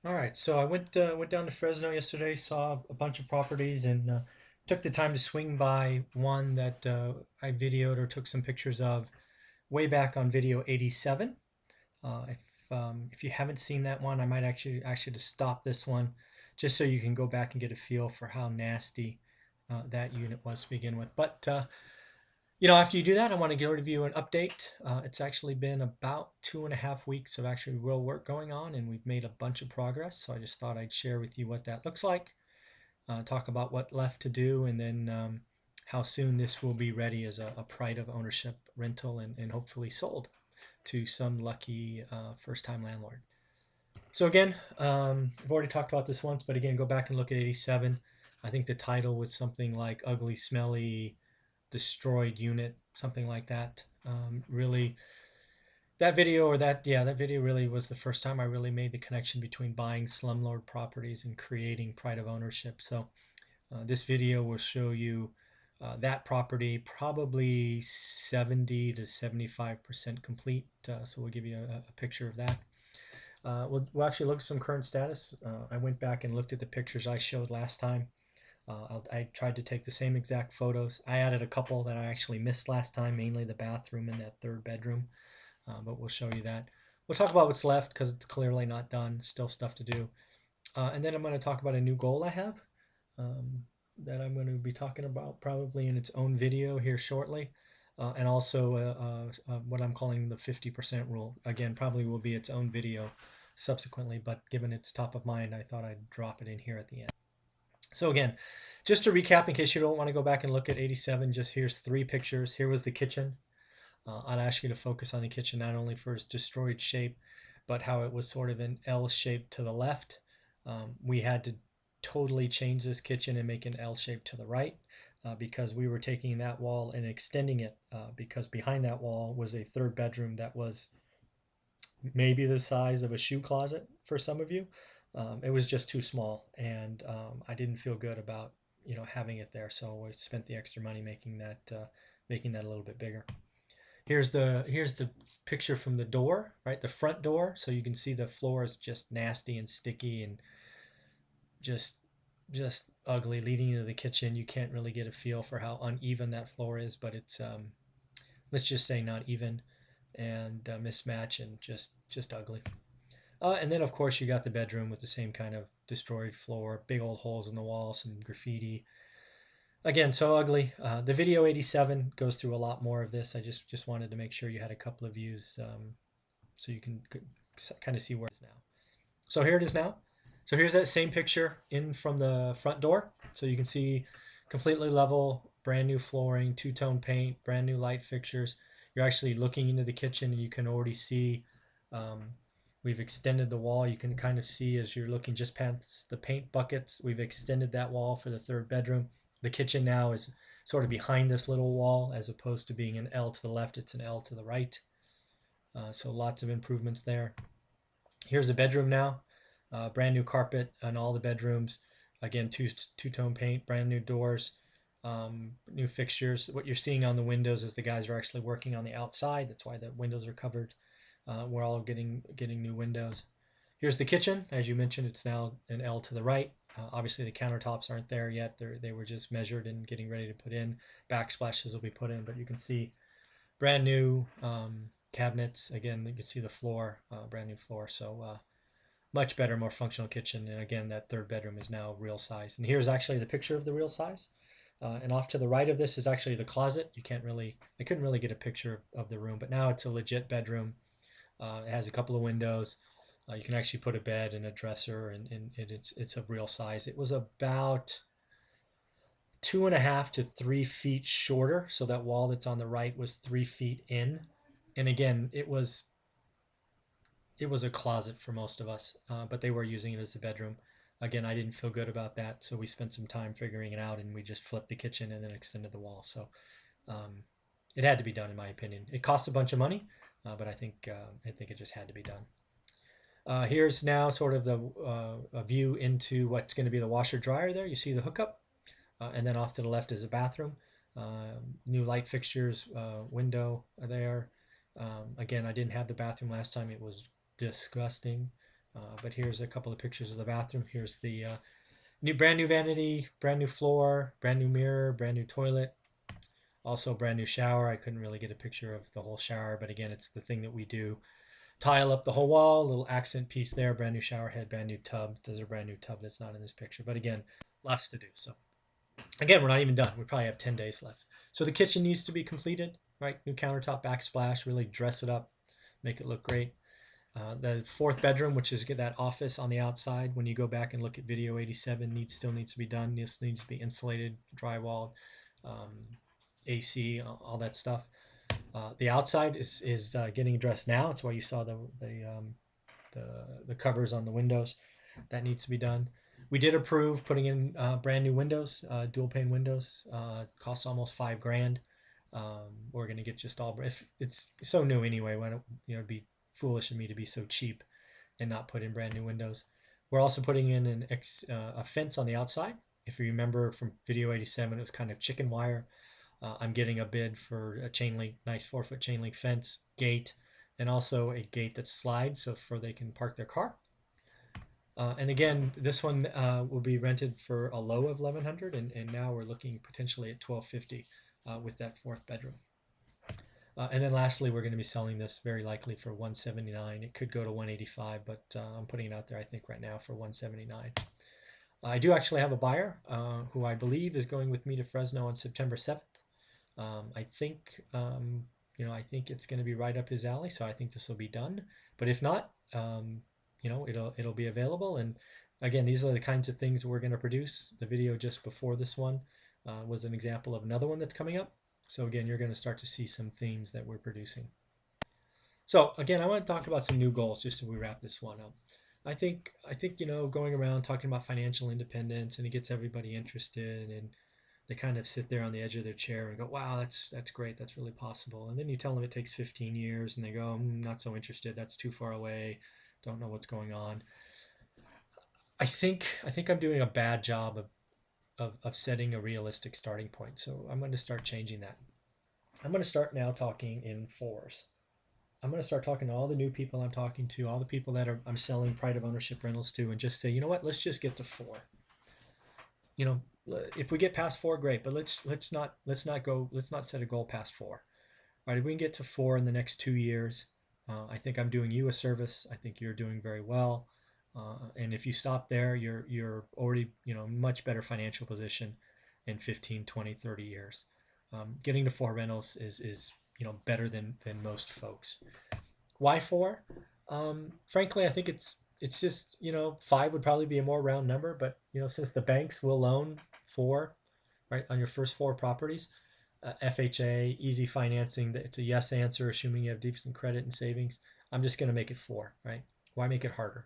All right, so I went down to Fresno yesterday, saw a bunch of properties, and took the time to swing by one that I videoed or took some pictures of way back on video 87. If you haven't seen that one, I might actually just stop this one, just so you can go back and get a feel for how nasty that unit was to begin with. But after you do that, I want to give you an update. It's actually been about 2.5 weeks of actually real work going on, and we've made a bunch of progress. So I just thought I'd share with you what that looks like, talk about what left to do, and then how soon this will be ready as a pride of ownership rental and hopefully sold to some lucky first-time landlord. So again, I've already talked about this once, but again, go back and look at 87. I think the title was something like Ugly, Smelly, Destroyed Unit, something like that. Really, that video really was the first time I really made the connection between buying slumlord properties and creating pride of ownership. So this video will show you that property probably 70 to 75% complete. So we'll give you a picture of that. We'll actually look at some current status. I went back and looked at the pictures I showed last time. I tried to take the same exact photos. I added a couple that I actually missed last time, mainly the bathroom and that third bedroom, but we'll show you that. We'll talk about what's left because it's clearly not done, still stuff to do. And then I'm going to talk about a new goal I have that I'm going to be talking about probably in its own video here shortly. And also what I'm calling the 50% rule. Again, probably will be its own video subsequently, but given it's top of mind, I thought I'd drop it in here at the end. So again, just to recap, in case you don't want to go back and look at 87, just here's 3 pictures. Here was the kitchen. I'd ask you to focus on the kitchen, not only for its destroyed shape, but how it was sort of an L shape to the left. We had to totally change this kitchen and make an L shape to the right because we were taking that wall and extending it because behind that wall was a third bedroom that was maybe the size of a shoe closet for some of you. It was just too small, and I didn't feel good about having it there. So I spent the extra money making that a little bit bigger. Here's the picture from the door, right? The front door. So you can see the floor is just nasty and sticky and just ugly. Leading into the kitchen, you can't really get a feel for how uneven that floor is, but it's let's just say not even and mismatch and just ugly. And then, of course, you got the bedroom with the same kind of destroyed floor, big old holes in the wall, some graffiti. Again, so ugly. The video 87 goes through a lot more of this. I just wanted to make sure you had a couple of views so you can kind of see where it is now. So here it is now. So here's that same picture in from the front door. So you can see completely level, brand new flooring, two-tone paint, brand new light fixtures. You're actually looking into the kitchen and you can already see we've extended the wall. You can kind of see as you're looking just past the paint buckets. We've extended that wall for the third bedroom. The kitchen now is sort of behind this little wall as opposed to being an L to the left. It's an L to the right. So lots of improvements there. Here's the bedroom now. Brand new carpet on all the bedrooms. Again, two-tone paint, brand new doors, new fixtures. What you're seeing on the windows is the guys are actually working on the outside. That's why the windows are covered. We're all getting new windows. Here's the kitchen. As you mentioned, it's now an L to the right. Obviously, the countertops aren't there yet. They were just measured and getting ready to put in. Backsplashes will be put in, but you can see brand new cabinets. Again, you can see the floor, brand new floor. So much better, more functional kitchen. And again, that third bedroom is now real size. And here's actually the picture of the real size. And off to the right of this is actually the closet. I couldn't really get a picture of the room, but now it's a legit bedroom. It has a couple of windows. You can actually put a bed and a dresser, and it's a real size. It was about 2.5 to 3 feet shorter, so that wall that's on the right was 3 feet in. And again, it was a closet for most of us, but they were using it as a bedroom. Again, I didn't feel good about that, so we spent some time figuring it out, and we just flipped the kitchen and then extended the wall. So it had to be done, in my opinion. It cost a bunch of money. But I think it just had to be done. Here's now sort of a view into what's going to be the washer dryer there. You see the hookup, and then off to the left is a bathroom. New light fixtures, window there. Again, I didn't have the bathroom last time. It was disgusting. But here's a couple of pictures of the bathroom. Here's the brand new vanity, brand new floor, brand new mirror, brand new toilet, also brand new shower. I couldn't really get a picture of the whole shower, but again, it's the thing that we do. Tile up the whole wall, little accent piece there, brand new shower head, brand new tub. There's a brand new tub that's not in this picture, but again, lots to do. So again, we're not even done. We probably have 10 days left. So the kitchen needs to be completed, right? New countertop, backsplash, really dress it up, make it look great. The fourth bedroom, which is that office on the outside, when you go back and look at video 87, still needs to be done. This needs to be insulated, drywalled, AC, all that stuff. The outside is getting addressed now. That's why you saw the covers on the windows. That needs to be done. We did approve putting in brand new windows, dual pane windows. Costs almost $5,000. We're gonna get just all. If it's so new anyway, why don't it'd be foolish of me to be so cheap and not put in brand new windows. We're also putting in a fence on the outside. If you remember from video 87, it was kind of chicken wire. I'm getting a bid for a chain link, nice 4-foot chain link fence, gate, and also a gate that slides so they can park their car. And again, this one will be rented for a low of $1,100, and now we're looking potentially at $1,250 with that fourth bedroom. And then lastly, we're going to be selling this very likely for $179. It could go to $185, but I'm putting it out there, I think, right now for $179. I do actually have a buyer who I believe is going with me to Fresno on September 7th. I think, I think it's going to be right up his alley, so I think this will be done. But if not, it'll be available. And again, these are the kinds of things we're going to produce. The video just before this one was an example of another one that's coming up. So again, you're going to start to see some themes that we're producing. So again, I want to talk about some new goals just so we wrap this one up. I think going around talking about financial independence, and it gets everybody interested, and they kind of sit there on the edge of their chair and go, wow, that's great, that's really possible. And then you tell them it takes 15 years and they go, not so interested, that's too far away, don't know what's going on. I think I'm doing a bad job of setting a realistic starting point. So I'm going to start changing that. I'm going to start now talking in fours. I'm going to start talking to all the new people I'm talking to, all the people that I'm selling pride of ownership rentals to, and just say, you know what, let's just get to 4. If we get past 4, great, but let's not set a goal past 4. All right, if we can get to 4 in the next 2 years, I think I'm doing you a service. I think you're doing very well. And if you stop there, you're already much better financial position in 15, 20, 30 years. Getting to 4 rentals is better than most folks. Why 4? Frankly, I think it's just 5 would probably be a more round number, but since the banks will loan 4, right, on your first 4 properties, FHA, easy financing, it's a yes answer, assuming you have decent credit and savings. I'm just going to make it 4, right? Why make it harder?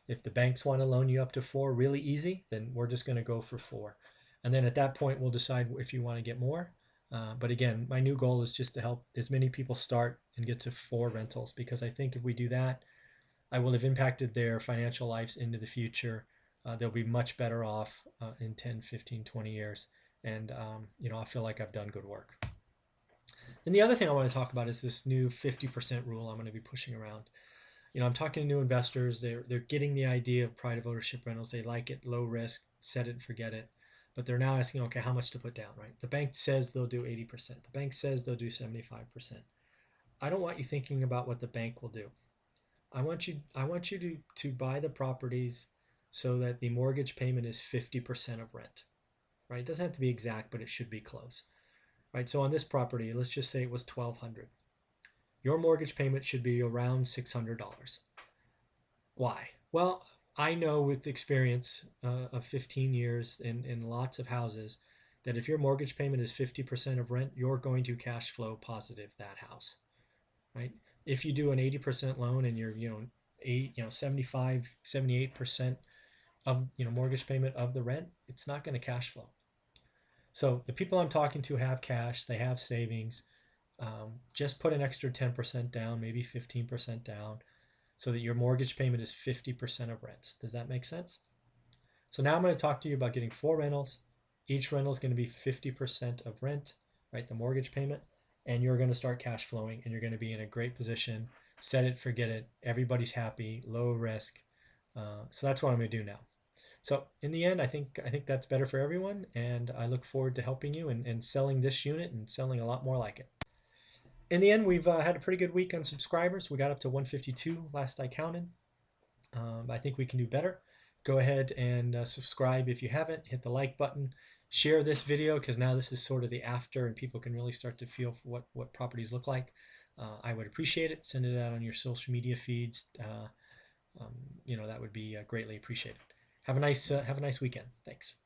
If the banks want to loan you up to 4 really easy, then we're just going to go for 4. And then at that point, we'll decide if you want to get more. But again, my new goal is just to help as many people start and get to 4 rentals, because I think if we do that, I will have impacted their financial lives into the future. They'll be much better off in 10, 15, 20 years. And, I feel like I've done good work. And the other thing I want to talk about is this new 50% rule I'm going to be pushing around. I'm talking to new investors. They're getting the idea of pride of ownership rentals. They like it, low risk, set it and forget it. But they're now asking, okay, how much to put down, right? The bank says they'll do 80%. The bank says they'll do 75%. I don't want you thinking about what the bank will do. I want you to buy the properties so that the mortgage payment is 50% of rent, right? It doesn't have to be exact, but it should be close, right? So on this property, let's just say it was $1,200. Your mortgage payment should be around $600. Why? Well, I know with experience of 15 years in lots of houses that if your mortgage payment is 50% of rent, you're going to cash flow positive that house, right? If you do an 80% loan and you're 75, 78% of mortgage payment of the rent, it's not going to cash flow. So the people I'm talking to have cash, they have savings. Just put an extra 10% down, maybe 15% down, so that your mortgage payment is 50% of rents. Does that make sense? So now I'm going to talk to you about getting 4 rentals. Each rental is going to be 50% of rent, right? The mortgage payment. And you're going to start cash flowing, and you're going to be in a great position. Set it, forget it. Everybody's happy, low risk. So that's what I'm going to do now. So in the end, I think that's better for everyone, and I look forward to helping you and selling this unit and selling a lot more like it. In the end, we've had a pretty good week on subscribers. We got up to 152 last I counted. I think we can do better. Go ahead and subscribe if you haven't. Hit the like button. Share this video, because now this is sort of the after and people can really start to feel for what properties look like. I would appreciate it. Send it out on your social media feeds. That would be greatly appreciated. Have a nice weekend. Thanks.